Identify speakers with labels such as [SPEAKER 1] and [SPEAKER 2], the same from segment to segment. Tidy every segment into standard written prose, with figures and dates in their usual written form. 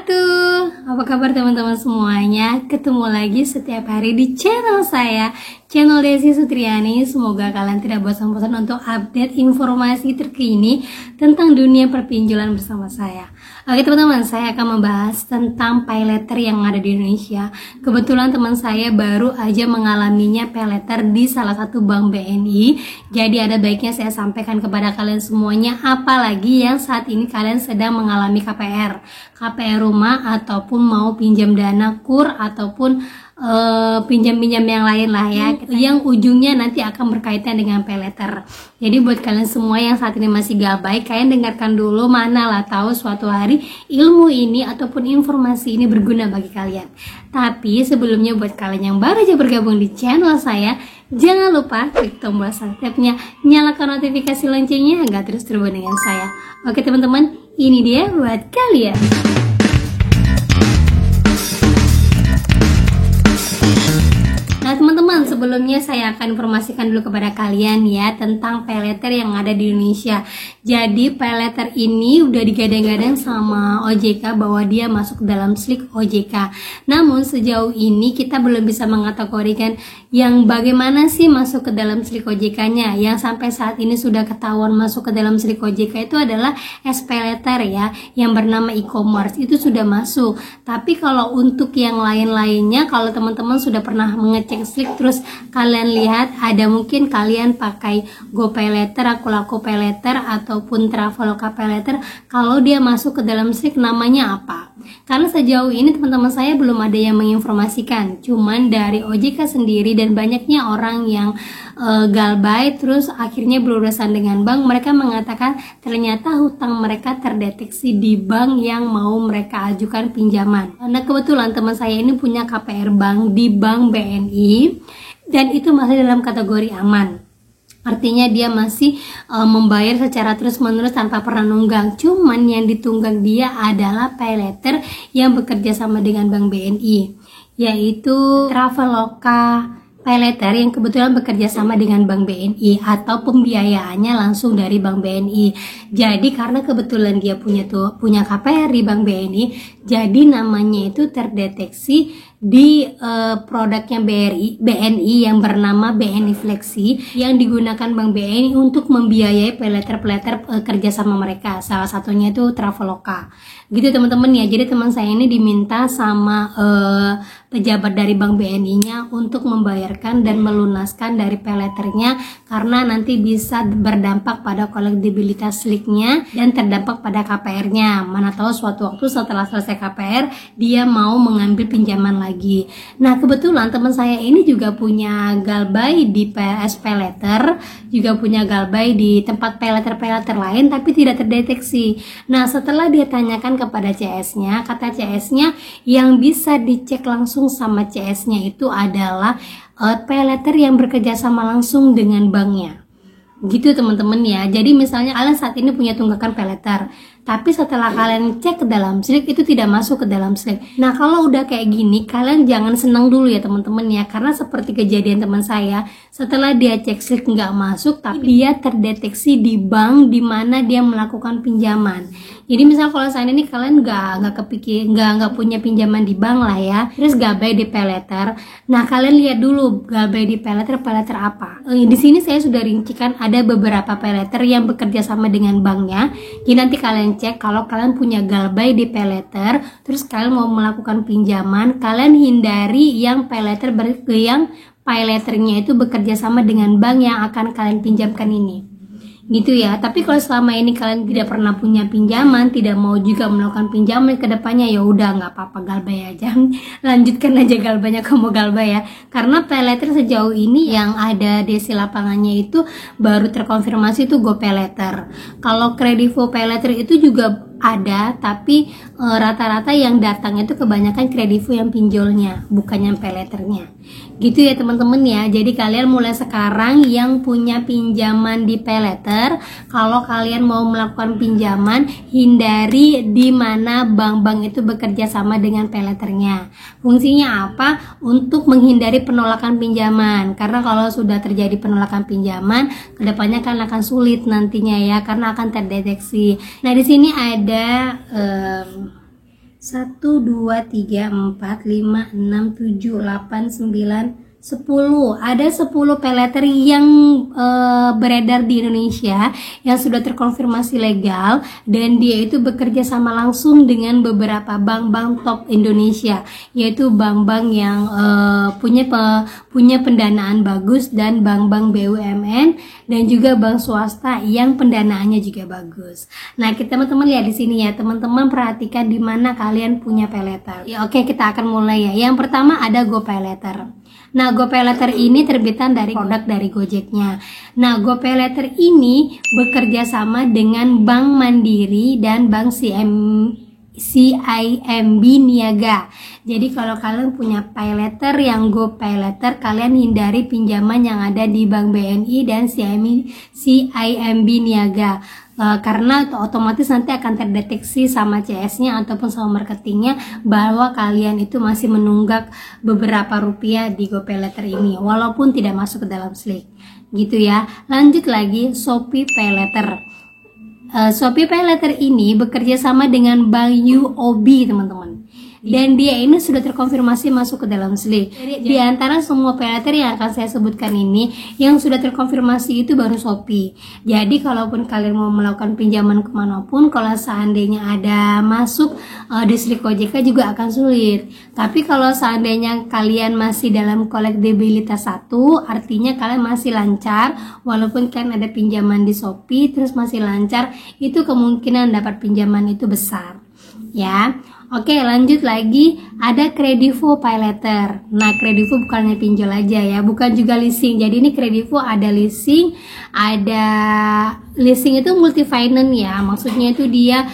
[SPEAKER 1] wabarakatuh. Apa kabar teman-teman semuanya? Ketemu lagi setiap hari di channel saya, channel Desi Sutriani. Semoga kalian tidak bosan-bosan untuk update informasi terkini tentang dunia perpinjaman bersama saya. Oke teman-teman, saya akan membahas tentang pay letter yang ada di Indonesia. Kebetulan teman saya baru aja mengalaminya pay letter di salah satu bank BNI. Jadi ada baiknya saya sampaikan kepada kalian semuanya, apalagi yang saat ini kalian sedang mengalami KPR rumah ataupun mau pinjam dana KUR ataupun pinjam-pinjam yang lain lah ya, yang ujungnya nanti akan berkaitan dengan pay letter. Jadi buat kalian semua yang saat ini masih gabay, kalian dengarkan dulu, manalah tahu suatu hari ilmu ini ataupun informasi ini berguna bagi kalian. Tapi sebelumnya buat kalian yang baru aja bergabung di channel saya, jangan lupa klik tombol subscribe-nya, nyalakan notifikasi loncengnya agar terus terhubung dengan saya. Oke teman-teman, ini dia buat kalian. Nah teman-teman, sebelumnya saya akan informasikan dulu kepada kalian ya tentang pay letter yang ada di Indonesia. Jadi pay letter ini udah digadang-gadang sama OJK bahwa dia masuk ke dalam SLIK OJK. Namun sejauh ini kita belum bisa mengkategorikan yang bagaimana sih masuk ke dalam SLIK OJK-nya. Yang sampai saat ini sudah ketahuan masuk ke dalam SLIK OJK itu adalah SP letter ya, yang bernama e-commerce itu sudah masuk. Tapi kalau untuk yang lain-lainnya, kalau teman-teman sudah pernah mengecek SLIK terus kalian lihat ada mungkin kalian pakai GoPay letter, Akulaku pay letter ataupun Traveloka pay letter, kalau dia masuk ke dalam SLIK namanya apa? Karena sejauh ini teman-teman saya belum ada yang menginformasikan, cuman dari OJK sendiri dan banyaknya orang yang galbay terus akhirnya berurusan dengan bank, mereka mengatakan ternyata hutang mereka terdeteksi di bank yang mau mereka ajukan pinjaman. Nah kebetulan teman saya ini punya KPR bank di bank BNI dan itu masih dalam kategori aman. Artinya dia masih membayar secara terus-menerus tanpa pernah nunggang. Cuman yang ditunggak dia adalah pay letter yang bekerja sama dengan Bank BNI, yaitu Traveloka pay letter yang kebetulan bekerja sama dengan Bank BNI atau pembiayaannya langsung dari Bank BNI. Jadi karena kebetulan dia punya KPR di Bank BNI, jadi namanya itu terdeteksi di produknya BNI yang bernama BNI Flexi yang digunakan Bank BNI untuk membiayai pay letter kerja sama mereka. Salah satunya itu Traveloka. Gitu teman-teman ya. Jadi teman saya ini diminta sama pejabat dari Bank BNI-nya untuk membayarkan dan melunaskan dari pay letternya karena nanti bisa berdampak pada kolektibilitas SLIK-nya dan terdampak pada KPR-nya. Mana tahu suatu waktu setelah selesai KPR dia mau mengambil pinjaman lagi. Nah kebetulan teman saya ini juga punya galbay di SP letter, juga punya galbay di tempat pay letter lain tapi tidak terdeteksi. Nah setelah dia tanyakan kepada CS-nya, kata CS-nya yang bisa dicek langsung sama CS-nya itu adalah pay letter yang bekerja sama langsung dengan banknya. Gitu teman-teman ya. Jadi misalnya kalian saat ini punya tunggakan pay letter, tapi setelah kalian cek ke dalam SLIK itu tidak masuk ke dalam SLIK. Nah kalau udah kayak gini kalian jangan senang dulu ya teman-teman ya, karena seperti kejadian teman saya, setelah dia cek SLIK nggak masuk tapi dia terdeteksi di bank di mana dia melakukan pinjaman. Jadi misal kalau saat ini kalian nggak punya pinjaman di bank lah ya, terus gabay di pay letter. Nah kalian lihat dulu gabay di pay letter apa. Di sini saya sudah rincikan ada beberapa pay letter yang bekerja sama dengan banknya. Jadi nanti kalian cek kalau kalian punya galbay di pay letter, terus kalian mau melakukan pinjaman, kalian hindari yang pay letternya itu bekerja sama dengan bank yang akan kalian pinjamkan ini. Gitu ya. Tapi kalau selama ini kalian tidak pernah punya pinjaman, tidak mau juga melakukan pinjaman ke depannya, ya udah nggak apa-apa, galbay aja. Lanjutkan aja galbaynya kamu galbay ya. Karena pay letter sejauh ini yang ada desi lapangannya itu baru terkonfirmasi itu GoPay letter. Kalau Kredivo pay letter itu juga ada, tapi rata-rata yang datang itu kebanyakan Kredivo yang pinjolnya, bukan yang pay letternya. Gitu ya teman-teman ya. Jadi kalian mulai sekarang yang punya pinjaman di pay letter, kalau kalian mau melakukan pinjaman, hindari di mana bank-bank itu bekerja sama dengan pay letternya. Fungsinya apa? Untuk menghindari penolakan pinjaman. Karena kalau sudah terjadi penolakan pinjaman, kedepannya kalian akan sulit nantinya ya, karena akan terdeteksi. Nah di sini ada 1, 2, 3, 4, 5, 6, 7, 8, 9, 10. Ada 10 paylater yang beredar di Indonesia yang sudah terkonfirmasi legal, dan dia itu bekerja sama langsung dengan beberapa bank-bank top Indonesia, yaitu bank-bank yang punya pendanaan bagus, dan bank-bank BUMN, dan juga bank swasta yang pendanaannya juga bagus. Nah, teman-teman lihat di sini ya, teman-teman perhatikan di mana kalian punya paylater. Ya, oke, kita akan mulai ya. Yang pertama ada GoPaylater. Nah, GoPaylater ini terbitan dari produk dari Gojeknya. Nah, GoPaylater ini bekerja sama dengan Bank Mandiri dan Bank CIMB Niaga. Jadi kalau kalian punya paylater yang GoPaylater, kalian hindari pinjaman yang ada di Bank BNI dan CIMB Niaga. Karena otomatis nanti akan terdeteksi sama CS-nya ataupun sama marketingnya bahwa kalian itu masih menunggak beberapa rupiah di GoPaylater ini walaupun tidak masuk ke dalam Slick, gitu ya. Lanjut lagi, Shopee Paylater. Shopee Paylater ini bekerja sama dengan Bank UOB, teman-teman. Dan dia ini sudah terkonfirmasi masuk ke dalam Slick. Di antara semua paylater yang akan saya sebutkan ini, yang sudah terkonfirmasi itu baru Shopee. Jadi kalaupun kalian mau melakukan pinjaman kemanapun, kalau seandainya ada masuk di Slick OJK juga akan sulit. Tapi kalau seandainya kalian masih dalam kolektibilitas 1, artinya kalian masih lancar. Walaupun kan ada pinjaman di Shopee terus masih lancar, itu kemungkinan dapat pinjaman itu besar ya. Oke, lanjut lagi, ada Kredivo Paylater. Nah, Kredivo bukannya pinjol aja ya, bukan juga leasing. Jadi ini Kredivo ada leasing itu multi finance ya. Maksudnya itu dia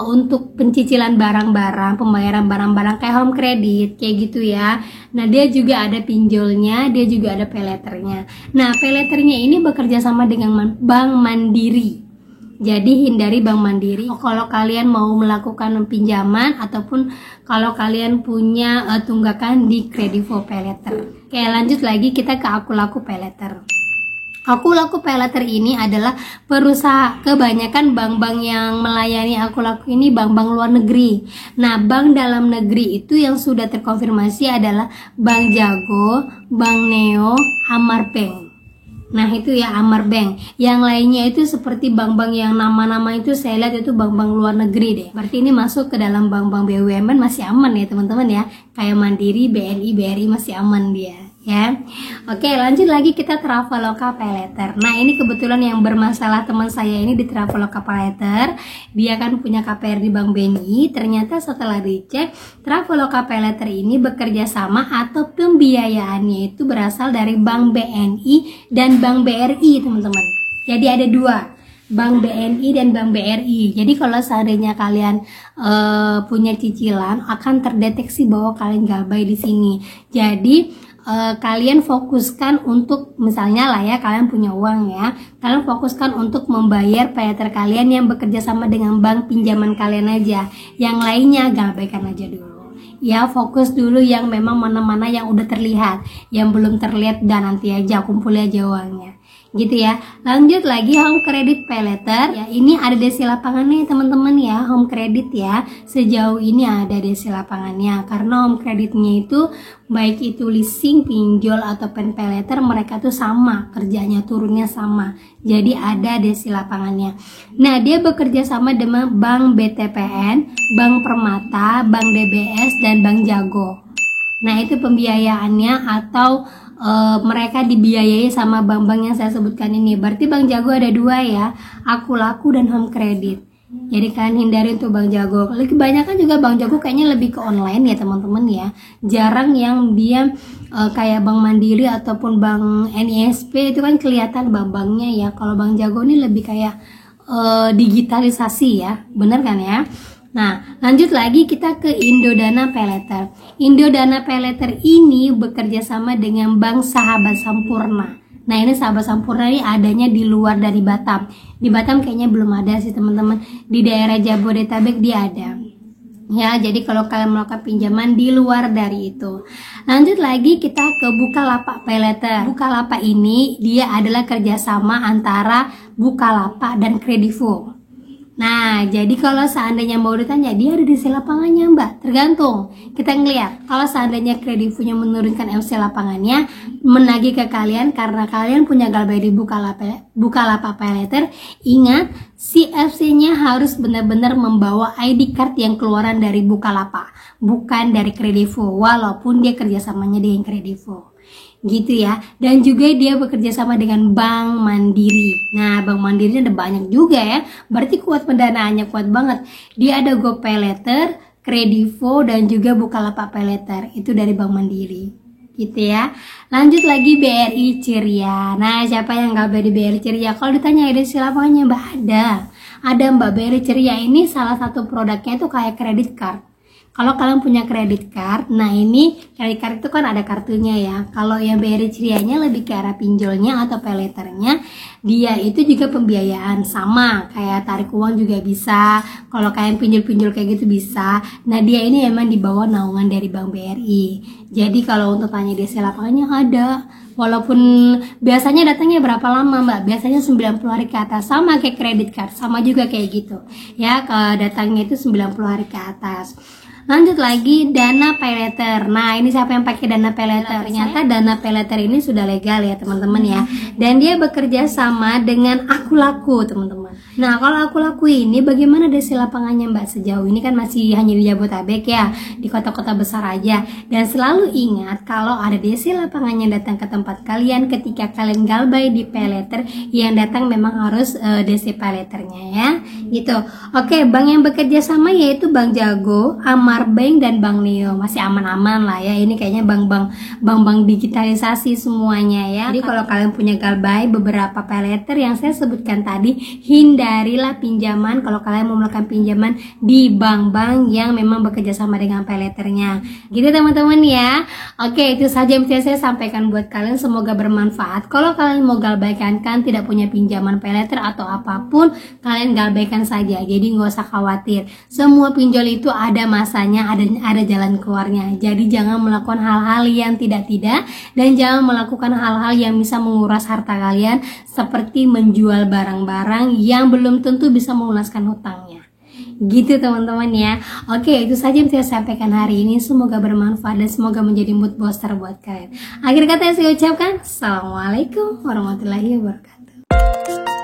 [SPEAKER 1] untuk pencicilan barang-barang, pembayaran barang-barang kayak home credit kayak gitu ya. Nah, dia juga ada pinjolnya, dia juga ada paylaternya. Nah, paylaternya ini bekerja sama dengan Bank Mandiri. Jadi hindari Bank Mandiri kalau kalian mau melakukan pinjaman ataupun kalau kalian punya tunggakan di Kredivo Paylater. Oke, lanjut lagi kita ke Akulaku Paylater. Akulaku Paylater ini adalah perusahaan, kebanyakan bank-bank yang melayani Akulaku ini bank-bank luar negeri. Nah, bank dalam negeri itu yang sudah terkonfirmasi adalah Bank Jago, Bank Neo, Amar Bank. Nah, itu ya Amar Bank. Yang lainnya itu seperti bank-bank yang nama-nama itu saya lihat itu bank-bank luar negeri deh. Berarti ini masuk ke dalam bank-bank BUMN masih aman ya teman-teman ya. Kayak Mandiri, BNI, BRI masih aman dia ya. Oke, lanjut lagi kita Traveloka Paylater. Nah, ini kebetulan yang bermasalah teman saya ini di Traveloka Paylater. Dia kan punya KPR di Bank BNI. Ternyata setelah dicek, Traveloka Paylater ini bekerja sama atau pembiayaannya itu berasal dari Bank BNI dan Bank BRI, teman-teman. Jadi ada dua, Bank BNI dan Bank BRI. Jadi kalau seandainya kalian punya cicilan, akan terdeteksi bahwa kalian gabay di sini. Jadi kalian fokuskan untuk, misalnya lah ya, kalian punya uang ya, kalian fokuskan untuk membayar paylater kalian yang bekerja sama dengan bank pinjaman kalian aja. Yang lainnya gabaikan aja dulu ya, fokus dulu yang memang mana-mana yang udah terlihat. Yang belum terlihat dan nanti aja kumpul aja uangnya, gitu ya. Lanjut lagi Home Credit Paylater ya, ini ada desi lapangannya teman-teman ya. Home Credit ya, sejauh ini ada desi lapangannya karena home creditnya itu baik itu leasing, pinjol ataupun paylater, mereka tuh sama kerjanya, turunnya sama. Jadi ada desi lapangannya. Nah, dia bekerja sama dengan Bank BTPN, Bank Permata, Bank DBS dan Bank Jago. Nah, itu pembiayaannya atau mereka dibiayai sama bank-bank yang saya sebutkan ini. Berarti Bank Jago ada dua ya, Akulaku dan Home Credit. Jadi kalian hindari untuk Bank Jago. Kebanyakan juga Bank Jago kayaknya lebih ke online ya teman-teman ya. Jarang yang dia kayak Bank Mandiri ataupun Bank NISP itu kan kelihatan bank-banknya ya. Kalau Bank Jago ini lebih kayak digitalisasi ya, bener kan ya? Nah, lanjut lagi kita ke Indodana Paylater. Indodana Paylater ini bekerja sama dengan Bank Sahabat Sampurna. Nah, ini Sahabat Sampurna ini adanya di luar dari Batam. Di Batam kayaknya belum ada sih teman-teman. Di daerah Jabodetabek dia ada. Ya, jadi kalau kalian melakukan pinjaman di luar dari itu. Lanjut lagi kita ke Bukalapak Paylater. Bukalapak ini dia adalah kerjasama antara Bukalapak dan Kredivo. Nah, jadi kalau seandainya mau ditanya, dia ada di DC lapangannya, Mbak. Tergantung. Kita ngeliat, kalau seandainya Kredivo-nya menurunkan FC lapangannya, menagih ke kalian karena kalian punya Galbay di Bukalapak Paylater, ingat, si FC-nya harus benar-benar membawa ID card yang keluaran dari Bukalapak, bukan dari Kredivo, walaupun dia kerjasamanya dengan Kredivo. Gitu ya. Dan juga dia bekerja sama dengan Bank Mandiri. Nah, Bank Mandiri ada banyak juga ya, berarti kuat pendanaannya, kuat banget. Dia ada GoPayLater, Kredivo, dan juga Bukalapak Paylater, itu dari Bank Mandiri gitu ya. Lanjut lagi BRI Ceria. Nah, siapa yang gak di BRI Ceria? Kalau ditanya ada di lapangannya, Mbak, ada Mbak. BRI Ceria ini salah satu produknya itu kayak kredit card. Kalau kalian punya kredit card, nah ini kredit card itu kan ada kartunya ya. Kalau yang BRI Cerianya lebih ke arah pinjolnya atau payletternya, dia itu juga pembiayaan sama, kayak tarik uang juga bisa. Kalau kalian pinjol-pinjol kayak gitu bisa. Nah, dia ini emang di bawah naungan dari Bank BRI. Jadi kalau untuk tanya DC lapangannya ada. Walaupun biasanya datangnya berapa lama, Mbak? Biasanya 90 hari ke atas, sama kayak kredit card, sama juga kayak gitu. Ya, datangnya itu 90 hari ke atas. Lanjut lagi, Dana Paylater. Nah, ini siapa yang pakai Dana Paylater? Ternyata Dana Paylater ini sudah legal ya, teman-teman ya. Dan dia bekerja sama dengan Akulaku, teman-teman. Nah, kalau Akulaku ini bagaimana DC lapangannya, Mbak? Sejauh ini kan masih hanya di Jabodetabek ya, di kota-kota besar aja. Dan selalu ingat kalau ada DC lapangannya datang ke tempat kalian ketika kalian galbay di Paylater, yang datang memang harus DC Paylaternya ya. Gitu. Oke, bank yang bekerja sama yaitu Bank Jago, Bank dan Bank Neo. Masih aman-aman lah ya. Ini kayaknya bank digitalisasi semuanya ya. Jadi kalau kalian punya galbay beberapa paylater yang saya sebutkan tadi, hindarilah pinjaman kalau kalian mau melakukan pinjaman di bank-bank yang memang bekerja sama dengan paylaternya. Gitu teman-teman ya. Oke, itu saja yang bisa saya sampaikan buat kalian. Semoga bermanfaat. Kalau kalian mau galbaykan kan tidak punya pinjaman paylater atau apapun, kalian galbaykan saja. Jadi nggak usah khawatir. Semua pinjol itu ada masanya, ada jalan keluarnya. Jadi jangan melakukan hal-hal yang tidak-tidak, dan jangan melakukan hal-hal yang bisa menguras harta kalian, seperti menjual barang-barang yang belum tentu bisa melunaskan hutangnya. Gitu teman-teman ya. Oke, itu saja yang saya sampaikan hari ini. Semoga bermanfaat dan semoga menjadi mood booster buat kalian. Akhir kata yang saya ucapkan, Assalamualaikum warahmatullahi wabarakatuh.